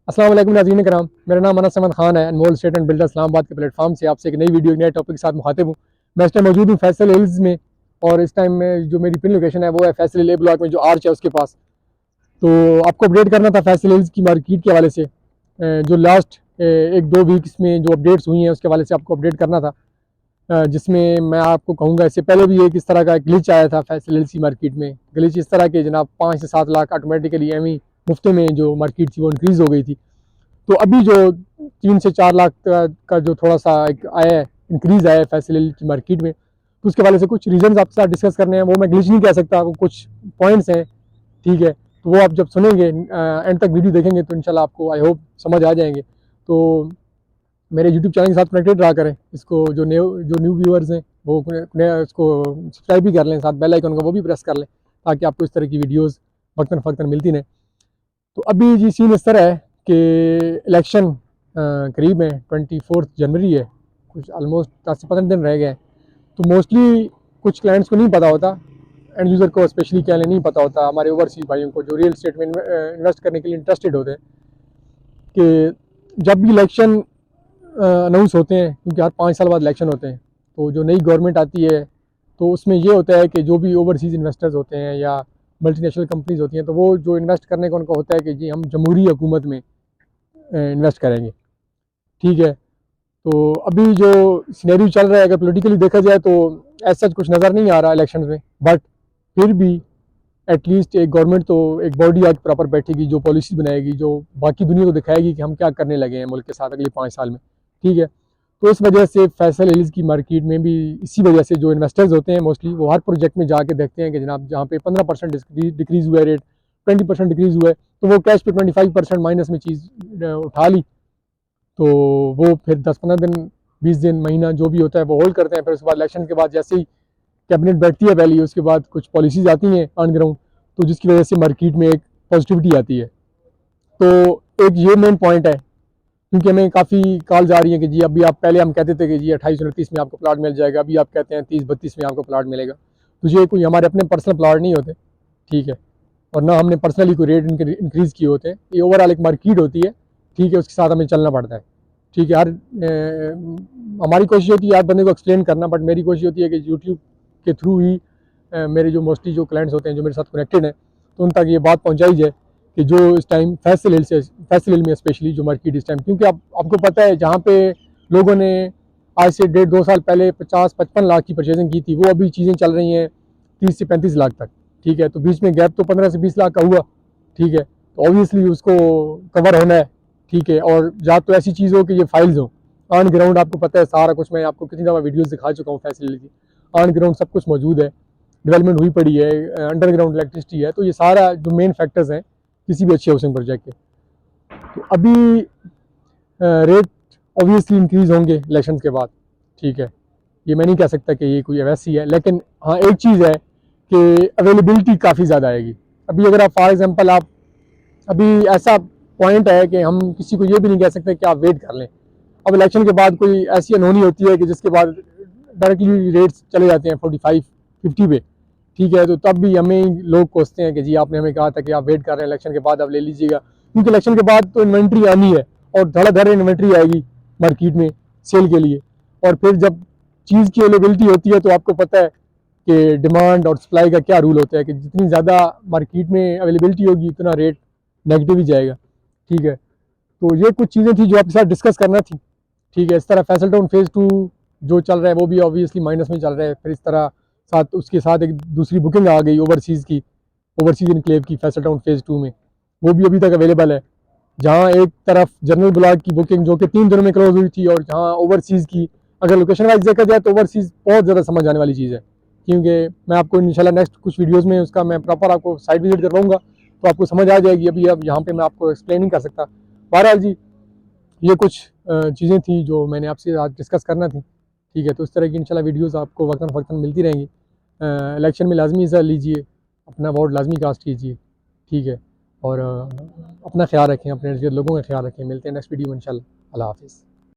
अस्सलाम वालेकुम नाज़रीन कराम, मेरा नाम अनस अहमद खान है। अनमोल स्टेट एंड बिल्डर इस्लामाबाद के प्लेटफॉर्म से आपसे एक नई वीडियो एक नए टॉपिक के साथ मुखातिब हूँ। मैं इस टाइम मौजूद हूँ फैसल हिल्स में, और इस टाइम में जो मेरी पिन लोकेशन है वो है फैसल हिल ए ब्लॉक में जो आर्च है उसके पास। तो आपको अपडेट करना था फैसल हिल्स की मार्केट के हवाले से। जो लास्ट एक दो वीक्स में जो अपडेट्स हुई हैं उसके हवाले से आपको अपडेट करना था। जिसमें मैं आपको कहूँगा इससे पहले भी एक इस तरह का ग्लिच आया था फैसल हिल्स की मार्केट में। ग्लिच इस तरह के जनाब 5 से 7 लाख ऑटोमेटिकली एम मुफ्ते में जो मार्केट थी वो इंक्रीज़ हो गई थी। तो अभी जो 3 से 4 लाख का जो थोड़ा सा एक आया है, इंक्रीज़ आया है फैसल हिल की मार्केट में, तो उसके वाले से कुछ रीजंस आपके साथ डिस्कस करने हैं। वो मैं ग्लिच नहीं कह सकता, वो कुछ पॉइंट्स हैं, ठीक है। तो वो आप जब सुनेंगे, एंड तक वीडियो देखेंगे तो इंशाल्लाह आपको आई होप समझ आ जाएंगे। तो मेरे यूट्यूब चैनल के साथ कनेक्टेड रहा करें। इसको जो न्यू व्यूअर्स हैं वो उसको सब्सक्राइब भी कर लें, साथ बेल आइकन का वो भी प्रेस कर लें, ताकि आपको इस तरह की वीडियोज़ वक्तन फ़क्तन मिलती रहें। तो अभी जी सीन इस तरह है कि इलेक्शन करीब है, 24 जनवरी है, कुछ ऑलमोस्ट 10 से 15 दिन रह गए हैं। तो मोस्टली कुछ क्लाइंट्स को नहीं पता होता, एंड यूज़र को स्पेशली क्या नहीं पता होता, हमारे ओवरसीज़ भाइयों को जो रियल स्टेट में इन्वेस्ट करने के लिए इंटरेस्टेड होते हैं, कि जब भी इलेक्शन अनाउंस होते हैं, क्योंकि हर 5 साल बाद इलेक्शन होते हैं, तो जो नई गवर्नमेंट आती है तो उसमें ये होता है कि जो भी ओवरसीज़ इन्वेस्टर्स होते हैं या मल्टीनेशनल कंपनीज होती हैं, तो वो जो इन्वेस्ट करने का उनका होता है कि जी हम जमहूरी हुकूमत में इन्वेस्ट करेंगे, ठीक है। तो अभी जो सिनेरियो चल रहा है, अगर पोलिटिकली देखा जाए तो ऐसा कुछ नज़र नहीं आ रहा इलेक्शन में, बट फिर भी एटलीस्ट एक गवर्नमेंट तो एक बॉडी आज प्रॉपर बैठेगी जो पॉलिसी बनाएगी, जो बाकी दुनिया को दिखाएगी कि हम क्या करने लगे हैं मुल्क के साथ अगले 5 साल में, ठीक है। तो इस वजह से फैसल हिल्स की मार्केट में भी इसी वजह से जो इन्वेस्टर्स होते हैं मोस्टली वो हर प्रोजेक्ट में जाके देखते हैं कि जनाब जहाँ पे 15% डिक्रीज़ हुआ है रेट, 20% डिक्रीज़ हुआ है, तो वो कैश पे 25% माइनस में चीज़ उठा ली। तो वो फिर 10 15 दिन 20 दिन महीना जो भी होता है वो होल्ड करते हैं। फिर उसके बाद इलेक्शन के बाद जैसे ही कैबिनेट बैठती है पहली, उसके बाद कुछ पॉलिसीज़ आती हैं ऑन ग्राउंड, तो जिसकी वजह से मार्केट में एक पॉजिटिविटी आती है। तो एक ये मेन पॉइंट है, क्योंकि हमें काफ़ी कॉल्स आ रही हैं कि जी अभी आप, पहले हम कहते थे कि जी 28 29 में आपको प्लाट मिल जाएगा, अभी आप कहते हैं 30 32 में आपको प्लाट मिलेगा। तो ये कोई हमारे अपने पर्सनल प्लाट नहीं होते, ठीक है, और ना हमने पर्सनली कोई रेट इंक्रीज़ किए होते हैं। ये ओवरऑल एक मार्केट होती है, ठीक है, उसके साथ हमें चलना पड़ता है, ठीक है। हमारी कोशिश होती है हर बंदे को एक्सप्लेन करना, बट मेरी कोशिश होती है कि यूट्यूब के थ्रू ही मेरे जो मोस्टली जो क्लाइंट्स होते हैं जो मेरे साथ कनेक्टेड हैं, तो उन तक ये बात पहुंचाई जाए कि जो इस टाइम फैसल हिल में स्पेशली जो मार्केट इस टाइम, क्योंकि आपको पता है जहाँ पे लोगों ने आज से 1.5 2 साल पहले 50 55 लाख की परचेजिंग की थी, वो अभी चीज़ें चल रही हैं 30 से 35 लाख तक, ठीक है। तो बीच में गैप तो 15 से 20 लाख का हुआ, ठीक है, तो ऑब्वियसली उसको कवर होना है, ठीक है। और या तो ऐसी चीज़ हो कि ये फाइल्स हो ऑन ग्राउंड, आपको पता है सारा कुछ, मैं आपको कितनी दफ़ा वीडियोस दिखा चुका हूँ फैसिलिटी की, ऑन ग्राउंड सब कुछ मौजूद है, डेवलपमेंट हुई पड़ी है, अंडरग्राउंड इलेक्ट्रिसिटी है। तो ये सारा जो मेन फैक्टर्स हैं किसी भी अच्छे हाउसिंग प्रोजेक्ट के, तो अभी रेट ऑब्वियसली इंक्रीज़ होंगे इलेक्शन के बाद, ठीक है। ये मैं नहीं कह सकता कि ये कोई वैसी है, लेकिन हाँ एक चीज़ है कि अवेलेबिलिटी काफ़ी ज़्यादा आएगी। अभी अगर आप फॉर एग्जांपल आप, अभी ऐसा पॉइंट है कि हम किसी को ये भी नहीं कह सकते कि आप वेट कर लें। अब इलेक्शन के बाद कोई ऐसी अनहोनी होती है कि जिसके बाद डायरेक्टली रेट्स चले जाते हैं 45 50 पे, ठीक है। तो तब भी हमें लोग कोसते हैं कि जी आपने हमें कहा था कि आप वेट कर रहे हैं, इलेक्शन के बाद आप ले लीजिएगा, क्योंकि इलेक्शन के बाद तो इन्वेंट्री आनी है और धड़ाधड़ इन्वेंट्री आएगी मार्केट में सेल के लिए। और फिर जब चीज़ की अवेलेबिलिटी होती है तो आपको पता है कि डिमांड और सप्लाई का क्या रूल होता है कि जितनी ज़्यादा मार्केट में अवेलेबिलिटी होगी उतना रेट नेगेटिव ही जाएगा, ठीक है। तो ये कुछ चीज़ें थी जो आपके साथ डिस्कस करना थी, ठीक है। इस तरह फैसल टाउन फेज़ 2 जो चल रहा है वो भी ऑब्वियसली माइनस में चल रहा है। फिर इस तरह साथ उसके साथ एक दूसरी बुकिंग आ गई ओवरसीज़ की, ओवरसीज़ इनक्लेव की फैसल टाउन फेज़ 2 में, वो भी अभी तक अवेलेबल है। जहाँ एक तरफ जनरल ब्लॉक की बुकिंग जो कि 3 दिनों में क्लोज हुई थी, और जहाँ ओवरसीज़ की अगर लोकेशन वाइज देखा जाए तो ओवरसीज़ बहुत ज़्यादा समझ आने वाली चीज़ है, क्योंकि मैं आपको इंशाल्लाह नेक्स्ट कुछ वीडियोज़ में उसका मैं प्रॉपर आपको साइट विजिट करवाऊँगा, तो आपको समझ आ जाएगी। अभी अब यहाँ पे मैं आपको एक्सप्लेन नहीं कर सकता। बहरहाल जी ये कुछ चीज़ें थी जो मैंने आपसे आज डिस्कस करना थी, ठीक है। तो इस तरह की इंशाल्लाह वीडियोज़ आपको वक्तन फ़क्तन मिलती रहेंगी। इलेक्शन में लाजमी हिस्सा लीजिए, अपना वोट लाजमी कास्ट कीजिए, ठीक है। और अपना ख्याल रखें, अपने इर्द गिर्द लोगों का ख्याल रखें। मिलते हैं नेक्स्ट वीडियो में इंशाल्लाह। अल्लाह हाफ़िज़।